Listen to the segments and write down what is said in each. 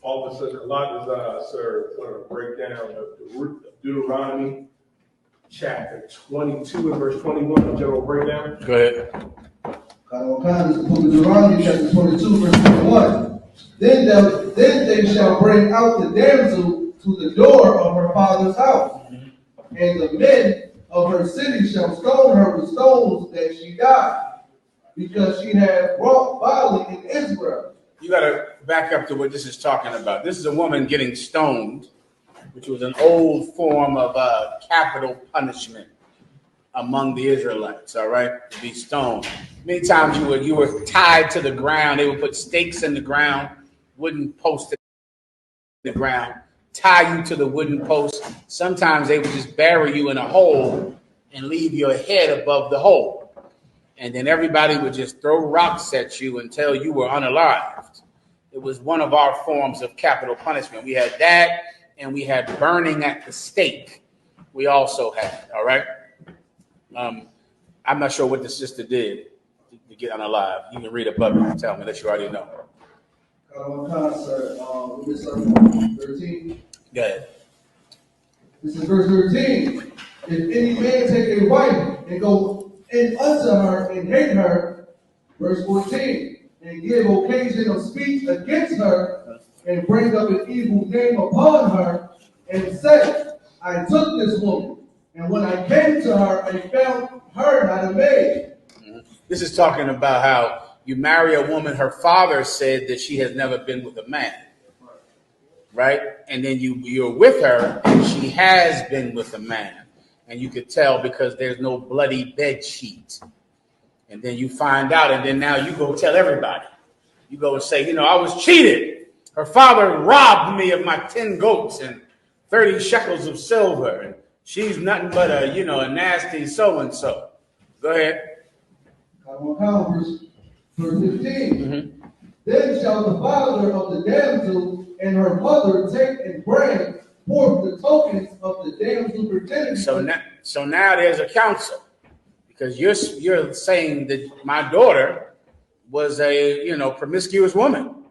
Officer Kalak is going to break down the root of Deuteronomy chapter 22 and verse 21. The general breakdown. Go ahead. This is the book of Deuteronomy chapter 22 verse 21. Then they shall bring out the damsel to the door of her father's house, and the men of her city shall stone her with stones that she died, because she had wrought folly in Israel. You got to back up to what this is talking about. This is a woman getting stoned, which was an old form of capital punishment among the Israelites. All right, to be stoned. Many times you were tied to the ground. They would put stakes in the ground, wooden posts in the ground, tie you to the wooden post. Sometimes they would just bury you in a hole and leave your head above the hole. And then everybody would just throw rocks at you until you were unalived. It was one of our forms of capital punishment. We had that, and we had burning at the stake. We also had, all right? I'm not sure what the sister did to get unalive. You can read above it and tell me that you already know. This is verse 13. Go ahead. This is verse 13. If any man take a wife and go in unto her and hate her, verse 14, and give occasion of speech against her, and bring up an evil name upon her, and say, I took this woman, and when I came to her, I found her not a maid. This is talking about how you marry a woman, her father said that she has never been with a man. Right? And then you're with her, and she has been with a man. And you could tell because there's no bloody bed sheet. And then you find out, and then now you go tell everybody. You go and say, I was cheated. Her father robbed me of my 10 goats and 30 shekels of silver. And she's nothing but a nasty so-and-so. Go ahead. Verse 15. Mm-hmm. Then shall the father of the damsel and her mother take and bring forth the tokens of the damsel's virginity. So now there's a counsel, because you're saying that my daughter was a promiscuous woman.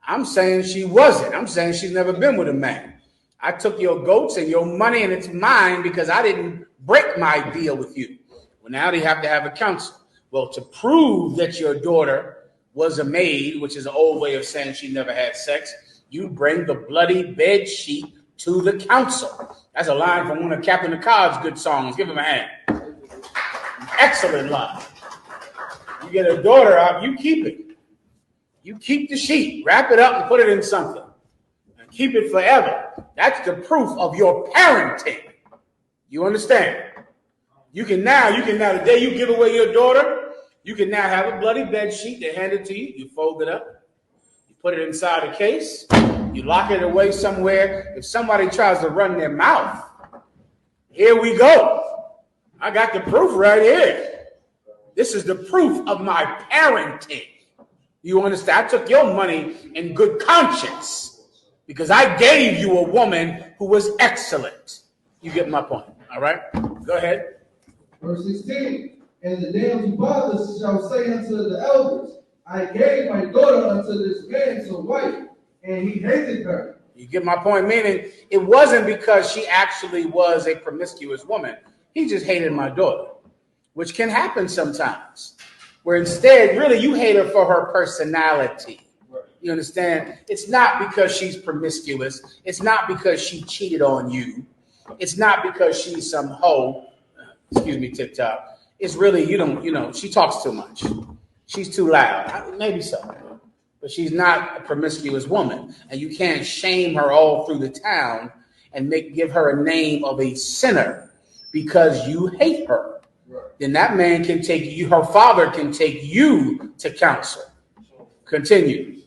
I'm saying she wasn't. I'm saying she's never been with a man. I took your goats and your money, and it's mine because I didn't break my deal with you. Well, now they have to have a counsel. Well, to prove that your daughter was a maid, which is an old way of saying she never had sex, you bring the bloody bed sheet to the council. That's a line from one of Captain Picard's good songs. Give him a hand. Excellent line. You get a daughter out, you keep it. You keep the sheet, wrap it up and put it in something. And keep it forever. That's the proof of your parenting. You understand? You can now, the day you give away your daughter, you can now have a bloody bed sheet. They hand it to you. You fold it up. You put it inside a case. You lock it away somewhere. If somebody tries to run their mouth, here we go. I got the proof right here. This is the proof of my parenting. You understand? I took your money in good conscience because I gave you a woman who was excellent. You get my point. All right? Go ahead. Verse 16. And the damsel's father shall say unto the elders, I gave my daughter unto this man to wife, and he hated her. You get my point? Meaning, it wasn't because she actually was a promiscuous woman. He just hated my daughter, which can happen sometimes. Where instead, really, you hate her for her personality. You understand? It's not because she's promiscuous. It's not because she cheated on you. It's not because she's some hoe. Excuse me, TikTok. It's really, she talks too much. She's too loud. Maybe so. But she's not a promiscuous woman. And you can't shame her all through the town and give her a name of a sinner because you hate her. Right. Then that man can take you, her father can take you to counsel. Continue.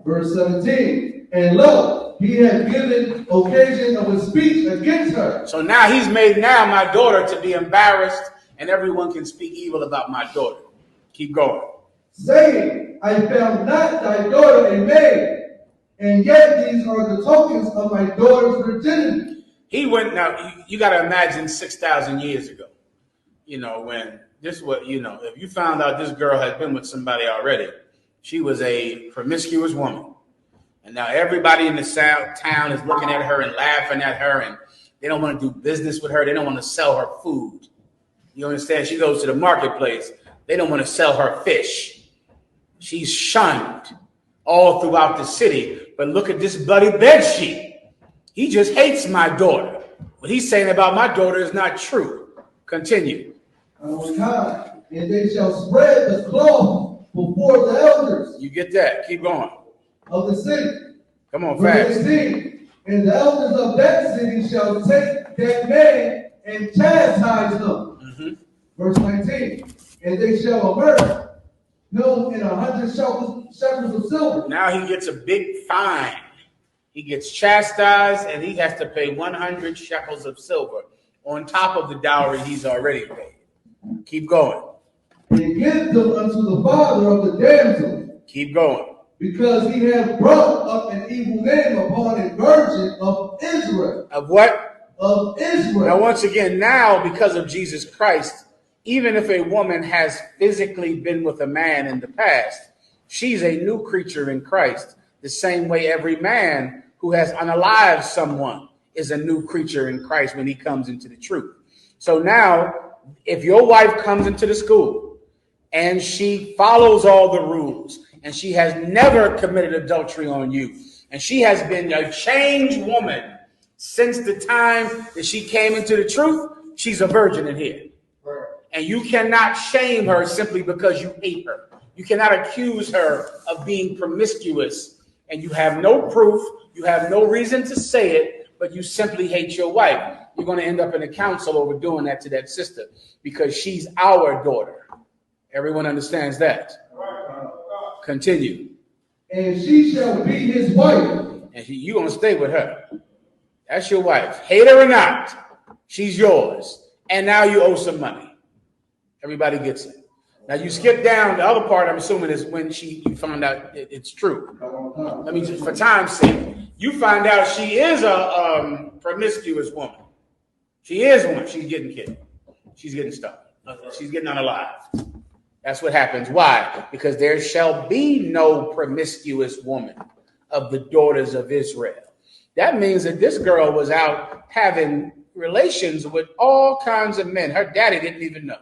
Verse 17. And lo, he had given occasion of a speech against her. So now he's made my daughter to be embarrassed, and everyone can speak evil about my daughter. Keep going. Saying, I found not thy daughter a maid, and yet these are the tokens of my daughter's virginity. He went, now you got to imagine 6,000 years ago, when this was, if you found out this girl had been with somebody already, She was a promiscuous woman. And now everybody in the town is looking at her and laughing at her, and they don't want to do business with her. They don't want to sell her food. You understand? She goes to the marketplace. They don't want to sell her fish. She's shunned all throughout the city. But look at this bloody bedsheet. He just hates my daughter. What he's saying about my daughter is not true. Continue. And they shall spread the cloth before the elders. You get that? Keep going. Of the city. Come on, fast. And the elders of that city shall take that man and chastise him. Mm-hmm. Verse 19. And they shall immerse him in 100 shekels of silver. Now he gets a big fine. He gets chastised, and he has to pay 100 shekels of silver on top of the dowry he's already paid. Keep going. And give them unto the father of the damsel. Keep going. Because he hath brought up an evil name upon a virgin of Israel. Of what? Of Israel. Now, once again, now because of Jesus Christ, even if a woman has physically been with a man in the past, she's a new creature in Christ. The same way every man who has unalived someone is a new creature in Christ when he comes into the truth. So now, if your wife comes into the school and she follows all the rules, and she has never committed adultery on you, and she has been a changed woman since the time that she came into the truth, she's a virgin in here. Right. And you cannot shame her simply because you hate her. You cannot accuse her of being promiscuous, and you have no proof, you have no reason to say it, but you simply hate your wife. You're going to end up in a council over doing that to that sister because she's our daughter. Everyone understands that. Continue. And she shall be his wife. And you're going to stay with her. That's your wife. Hate her or not, she's yours. And now you owe some money. Everybody gets it. Now you skip down. The other part, I'm assuming, is when you found out it's true. Let me just, for time's sake, you find out she is a promiscuous woman. She is one. She's getting killed. She's getting stuck. She's getting unalived. That's what happens. Why? Because there shall be no promiscuous woman of the daughters of Israel. That means that this girl was out having relations with all kinds of men. Her daddy didn't even know.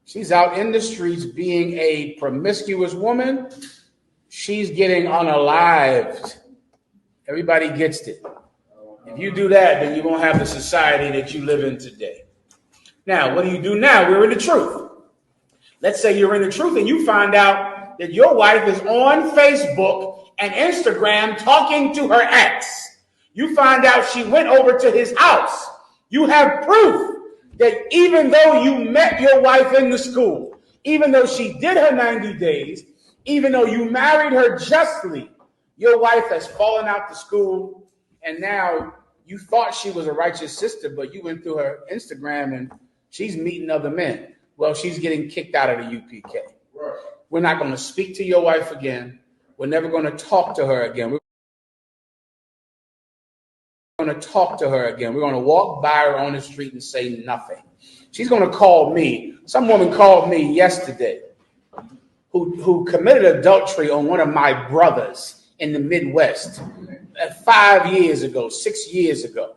She's out in the streets being a promiscuous woman. She's getting unalived. Everybody gets it. If you do that, then you won't have the society that you live in today. Now, what do you do now? We're in the truth. Let's say you're in the truth and you find out that your wife is on Facebook and Instagram talking to her ex. You find out she went over to his house. You have proof that even though you met your wife in the school, even though she did her 90 days, even though you married her justly, your wife has fallen out the school, and now you thought she was a righteous sister, but you went through her Instagram and she's meeting other men. Well, she's getting kicked out of the UPK. Right. We're not going to speak to your wife again. We're never going to talk to her again. We're going to talk to her again. We're going to walk by her on the street and say nothing. She's going to call me. Some woman called me yesterday who committed adultery on one of my brothers in the Midwest 5 years ago, 6 years ago.